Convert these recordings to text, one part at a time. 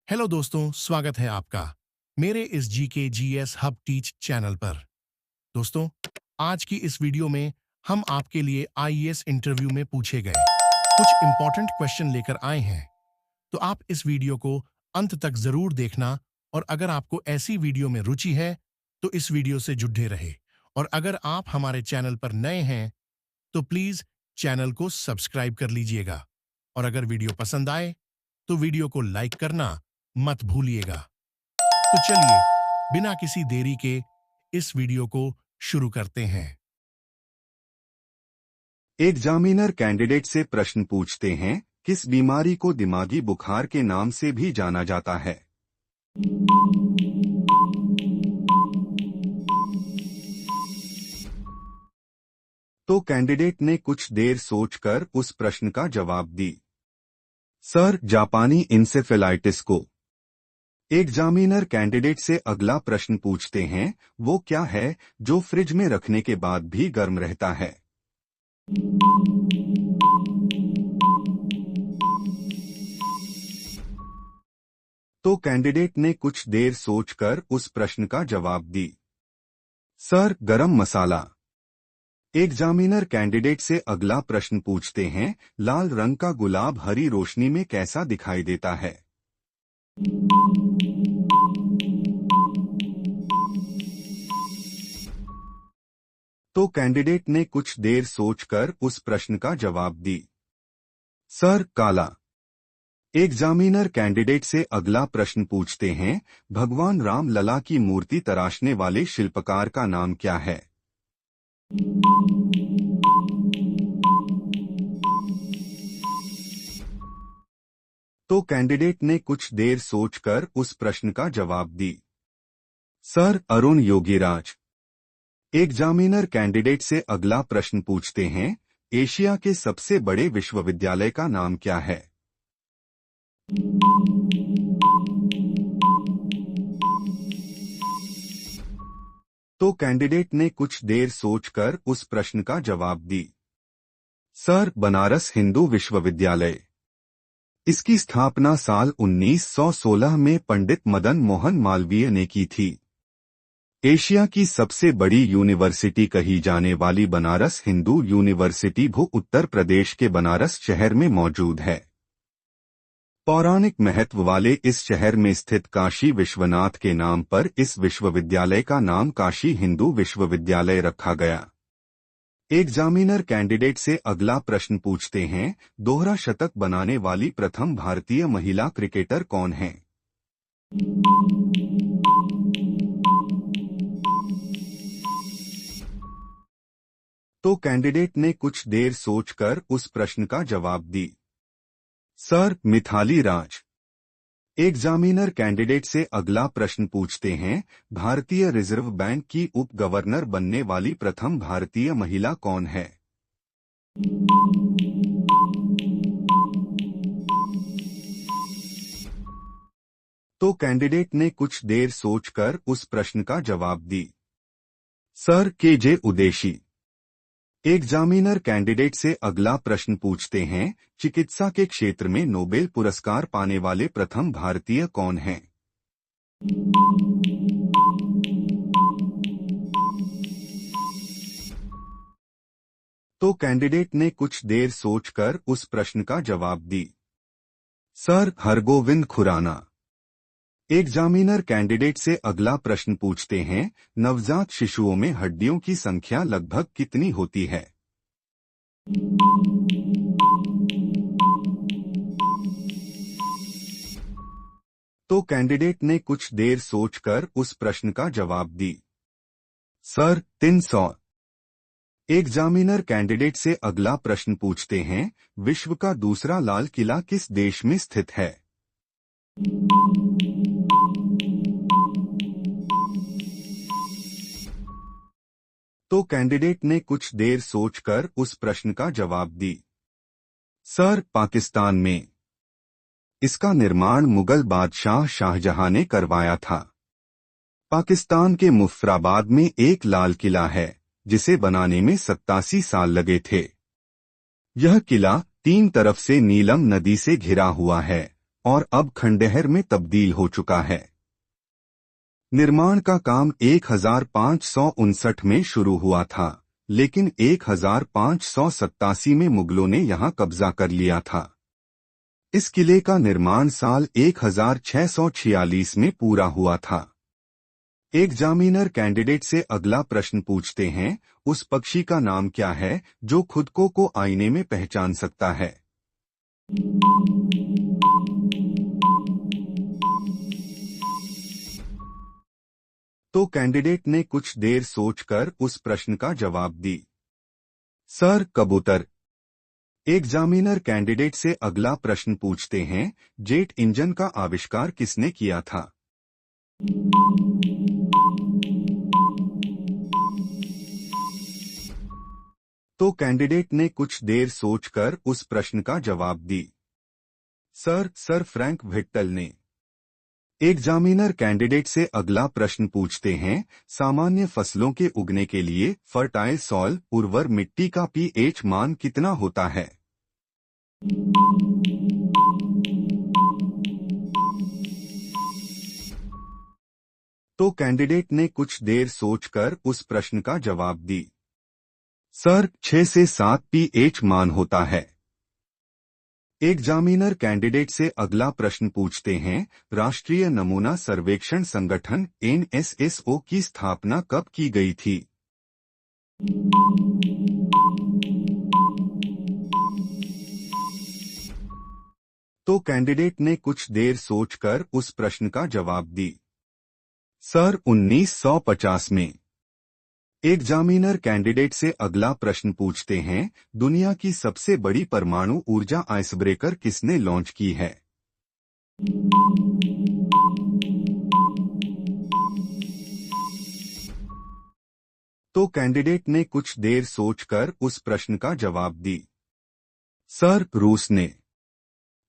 Hello दोस्तों, स्वागत है आपका मेरे इस GK GS hub teach channel पर। दोस्तों, आज की इस वीडियो में हम आपके लिए आईएएस इंटरव्यू में पूछे गए कुछ इंपॉर्टेंट क्वेश्चन लेकर आए हैं। तो आप इस वीडियो को अंत तक जरूर देखना, और अगर आपको ऐसी वीडियो में रुचि है तो इस वीडियो से जुड़े रहे। और अगर आप हमारे चैनल पर नए हैं तो प्लीज चैनल को सब्सक्राइब कर लीजिएगा, और अगर वीडियो पसंद आए तो वीडियो को लाइक करना मत भूलिएगा। तो चलिए बिना किसी देरी के इस वीडियो को शुरू करते हैं। एग्जामिनर कैंडिडेट से प्रश्न पूछते हैं, किस बीमारी को दिमागी बुखार के नाम से भी जाना जाता है? तो कैंडिडेट ने कुछ देर सोचकर उस प्रश्न का जवाब दी। सर, जापानी इंसेफेलाइटिस को। एग्जामिनर कैंडिडेट से अगला प्रश्न पूछते हैं, वो क्या है जो फ्रिज में रखने के बाद भी गर्म रहता है? तो कैंडिडेट ने कुछ देर सोचकर उस प्रश्न का जवाब दी। सर, गरम मसाला। एग्जामिनर कैंडिडेट से अगला प्रश्न पूछते हैं, लाल रंग का गुलाब हरी रोशनी में कैसा दिखाई देता है? तो कैंडिडेट ने कुछ देर सोचकर उस प्रश्न का जवाब दी। सर, काला। एग्जामिनर कैंडिडेट से अगला प्रश्न पूछते हैं, भगवान राम लला की मूर्ति तराशने वाले शिल्पकार का नाम क्या है? तो कैंडिडेट ने कुछ देर सोचकर उस प्रश्न का जवाब दी। Sir, Arun Yogiraj. Examiner candidate से अगला प्रश्न पूछते हैं, एशिया के सबसे बड़े विश्वविद्यालय का नाम क्या है? तो कैंडिडेट ने कुछ देर सोचकर उस प्रश्न का जवाब दी। सर, बनारस हिंदू विश्वविद्यालय। इसकी स्थापना साल 1916 में पंडित मदन मोहन मालवीय ने की थी। एशिया की सबसे बड़ी यूनिवर्सिटी कही जाने वाली बनारस हिंदू यूनिवर्सिटी उत्तर प्रदेश के बनारस शहर में मौजूद है। पौराणिक महत्व वाले इस शहर में स्थित काशी विश्वनाथ के नाम पर इस विश्वविद्यालय का नाम काशी हिंदू विश्वविद्यालय रखा गया। एग्जामिनर कैंडिडेट से अगला प्रश्न पूछते हैं, दोहरा शतक बनाने वाली प्रथम भारतीय महिला क्रिकेटर कौन है? तो कैंडिडेट ने कुछ देर सोचकर उस प्रश्न का जवाब दी। Sir, Mithali Raj. Examiner candidate से अगला प्रश्न पूछते हैं, भारतीय रिजर्व बैंक की उप गवर्नर बनने वाली प्रथम भारतीय महिला कौन है? तो कैंडिडेट ने कुछ देर सोचकर उस प्रश्न का जवाब दी। सर, के.जे. उदेशी। एग्जामिनर कैंडिडेट से अगला प्रश्न पूछते हैं, चिकित्सा के क्षेत्र में नोबेल पुरस्कार पाने वाले प्रथम भारतीय कौन हैं? तो कैंडिडेट ने कुछ देर सोचकर उस प्रश्न का जवाब दी। Sir, Hargovind Khurana. Examiner candidate से अगला प्रश्न पूछते हैं, नवजात शिशुओं में हड्डियों की संख्या लगभग कितनी होती है? तो कैंडिडेट ने कुछ देर सोचकर उस प्रश्न का जवाब दी। सर, 300। एग्जामिनर कैंडिडेट से अगला प्रश्न पूछते हैं, विश्व का दूसरा लाल किला किस देश में स्थित है? तो कैंडिडेट ने कुछ देर सोचकर उस प्रश्न का जवाब दी। सर, पाकिस्तान में। इसका निर्माण मुगल बादशाह शाहजहां ने करवाया था। पाकिस्तान के मुफ्फराबाद में एक लाल किला है, जिसे बनाने में 87 साल लगे थे। यह किला 3 तरफ से नीलम नदी से घिरा हुआ है और अब खंडहर में तब्दील हो चुका है। निर्माण का काम 1559 में शुरू हुआ था, लेकिन 1587 में मुगलों ने यहां कब्जा कर लिया था। इस किले का निर्माण साल 1646 में पूरा हुआ था। एग्जामिनर कैंडिडेट से अगला प्रश्न पूछते हैं, उस पक्षी का नाम क्या है जो खुद को आईने में पहचान सकता है? तो कैंडिडेट ने कुछ देर सोचकर उस प्रश्न का जवाब दी। सर, कबूतर। एग्जामिनर कैंडिडेट से अगला प्रश्न पूछते हैं, जेट इंजन का आविष्कार किसने किया था? तो कैंडिडेट ने कुछ देर सोचकर उस प्रश्न का जवाब दी। सर फ्रैंक व्हिटल ने। एग्जामिनर कैंडिडेट से अगला प्रश्न पूछते हैं, सामान्य फसलों के उगने के लिए फर्टाइल सॉइल उर्वर मिट्टी का पीएच मान कितना होता है? तो कैंडिडेट ने कुछ देर सोचकर उस प्रश्न का जवाब दी। सर, 6 से 7 पीएच मान होता है। एग्जामिनर कैंडिडेट से अगला प्रश्न पूछते हैं, राष्ट्रीय नमूना सर्वेक्षण संगठन एनएसएसओ की स्थापना कब की गई थी? तो कैंडिडेट ने कुछ देर सोचकर उस प्रश्न का जवाब दी। सर, 1950 में। एग्जामिनर कैंडिडेट से अगला प्रश्न पूछते हैं, दुनिया की सबसे बड़ी परमाणु ऊर्जा आइसब्रेकर किसने लॉन्च की है? तो कैंडिडेट ने कुछ देर सोचकर उस प्रश्न का जवाब दी। सर,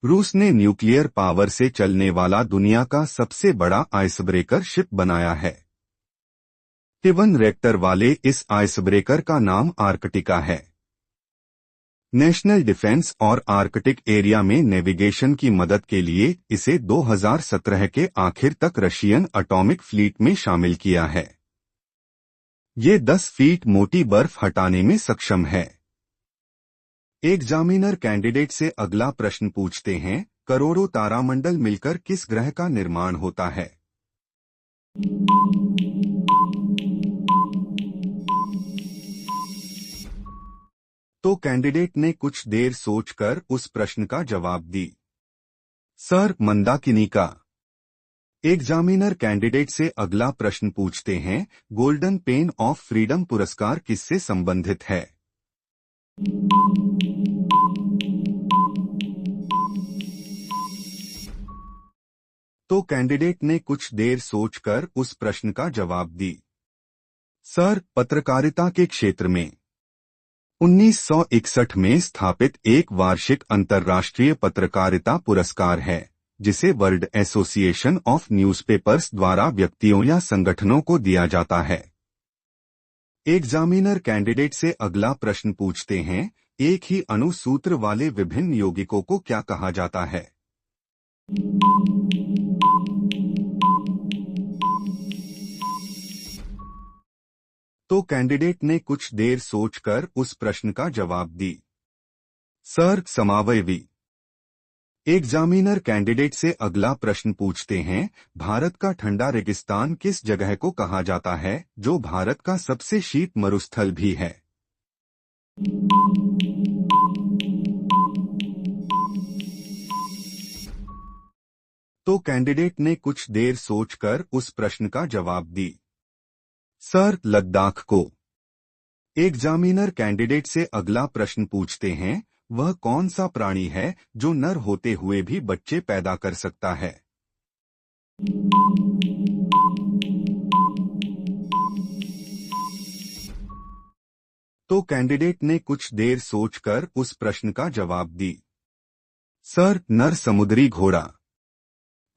रूस ने न्यूक्लियर पावर से चलने वाला दुनिया का सबसे बड़ा आइसब्रेकर शिप बनाया है। 7 रिएक्टर वाले इस आइसब्रेकर का नाम आर्कटिका है। नेशनल डिफेंस और आर्कटिक एरिया में नेविगेशन की मदद के लिए इसे 2017 के आखिर तक रशियन एटॉमिक फ्लीट में शामिल किया है। ये 10 फीट मोटी बर्फ हटाने में सक्षम है। एग्जामिनर कैंडिडेट से अगला प्रश्न पूछते हैं, करोड़ों तारामंडल मिलकर किस ग्रह का निर्माण होता है? तो कैंडिडेट ने कुछ देर सोचकर उस प्रश्न का जवाब दी। सर, मंदाकिनी का। एग्जामिनर कैंडिडेट से अगला प्रश्न पूछते हैं, गोल्डन पेन ऑफ फ्रीडम पुरस्कार किससे संबंधित है? तो कैंडिडेट ने कुछ देर सोचकर उस प्रश्न का जवाब दी। सर, पत्रकारिता के क्षेत्र में 1961 में स्थापित एक वार्षिक अंतर्राष्ट्रीय पत्रकारिता पुरस्कार है, जिसे वर्ल्ड एसोसिएशन ऑफ न्यूज़पेपर्स द्वारा व्यक्तियों या संगठनों को दिया जाता है। एग्जामिनर कैंडिडेट से अगला प्रश्न पूछते हैं, एक ही अणुसूत्र वाले विभिन्न यौगिकों को क्या कहा जाता है? तो कैंडिडेट ने कुछ देर सोचकर उस प्रश्न का जवाब दी। सर, समावयवी। एग्जामिनर कैंडिडेट से अगला प्रश्न पूछते हैं, भारत का ठंडा रेगिस्तान किस जगह को कहा जाता है जो भारत का सबसे शीत मरुस्थल भी है? तो कैंडिडेट ने कुछ देर सोचकर उस प्रश्न का जवाब दी। सर, लद्दाख को। एग्जामिनर कैंडिडेट से अगला प्रश्न पूछते हैं, वह कौन सा प्राणी है जो नर होते हुए भी बच्चे पैदा कर सकता है? तो कैंडिडेट ने कुछ देर सोचकर उस प्रश्न का जवाब दी। सर, नर समुद्री घोड़ा।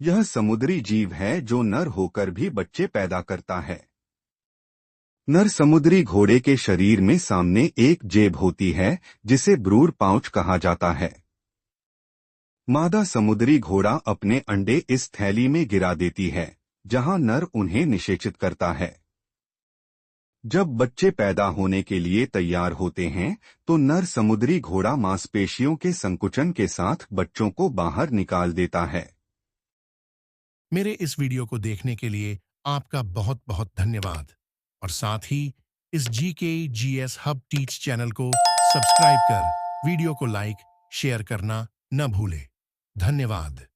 यह समुद्री जीव है जो नर होकर भी बच्चे पैदा करता है। नर समुद्री घोड़े के शरीर में सामने एक जेब होती है, जिसे ब्रूड पाउच कहा जाता है। मादा समुद्री घोड़ा अपने अंडे इस थैली में गिरा देती है, जहां नर उन्हें निषेचित करता है। जब बच्चे पैदा होने के लिए तैयार होते हैं, तो नर समुद्री घोड़ा मांसपेशियों के संकुचन के साथ बच्चों को बाहर निकाल देता है। मेरे इस वीडियो को देखने के लिए आपका बहुत बहुत धन्यवाद और साथ ही इस GKGS हब टीच चैनल को सब्सक्राइब कर वीडियो को लाइक शेयर करना न भूले। धन्यवाद।